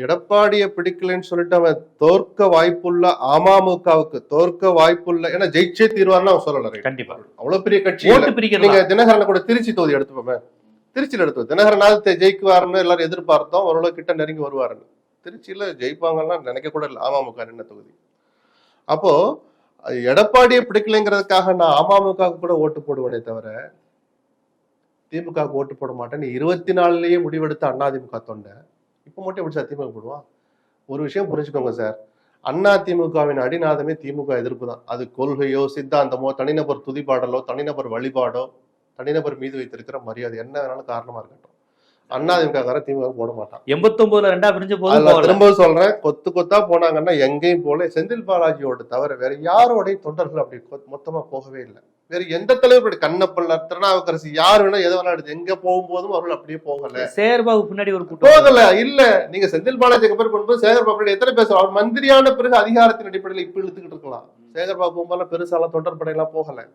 எடப்பாடியை பிடிக்கலன்னு சொல்லிட்டு அவன் தோற்க வாய்ப்புள்ள அமமுகவுக்கு தோற்க வாய்ப்புள்ள, ஏன்னா ஜெயிச்சே தீர்வார்னு அவன் சொல்லல. கண்டிப்பா அவ்வளவு பெரிய கட்சி. நீங்க தினகரனை கூட திருச்சி தொகுதி எடுத்துப்போமே, திருச்சியில எடுத்து தினகரனாவது ஜெயிக்குவாருன்னு எல்லாரும் எதிர்பார்த்தோம். ஓரளவு கிட்ட நெருங்கி வருவாருன்னு. திருச்சியில ஜெயிப்பாங்கலாம் நினைக்க கூட இல்லை அமமுக நின்ன தொகுதி. அப்போ எடப்பாடியை பிடிக்கலைங்கிறதுக்காக நான் அமமுக கூட ஓட்டு போடுவனே தவிர திமுக ஓட்டு போட மாட்டேன்னு 24லயே முடிவெடுத்த அதிமுக தொண்டை இப்ப மட்டும் எப்படி சார் திமுக போடுவான்? ஒரு விஷயம் புரிஞ்சுக்கோங்க சார், அதிமுகவின் அடிநாதமே திமுக எதிர்ப்பு தான். அது கொள்கையோ சித்தாந்தமோ தனிநபர் துதிப்பாடலோ தனிநபர் வழிபாடோ தனிநபர் மீது வைத்திருக்கிற மரியாதை என்ன வேணாலும் காரணமா இருக்கட்டும், அதிமுக திமுக போட மாட்டான். 89ல ரெண்டா பிரிஞ்ச போது திரும்ப சொல்றேன், கொத்து கொத்தா போனாங்கன்னா எங்கேயும் போல செந்தில் பாலாஜியோட தவிர வேற யாரோடையும் தொண்டர்கள் அப்படி மொத்தமா போகவே இல்லை. வேற எந்த தலைவர் கண்ணப்பல்ல திருநாவுக்கரசு யார் வேணா எதை வேணா எடுத்து எங்க போகும்போதும் அவர்கள் அப்படியே போகல. சேகர்பாபு பின்னாடி ஒரு போகல இல்ல. நீங்க செந்தில் பாலாஜி கம்பேர் பண்ணும்போது சேகர்பாபு எத்தனை பேசுவோம்? அவர் மந்திரியான பிறகு அதிகாரத்தின் அடிப்படையில் இப்ப இழுத்துக்கிட்டு இருக்கலாம். சேகர்பாபு பெருசாலாம் தொண்டர் படையெல்லாம் போகல.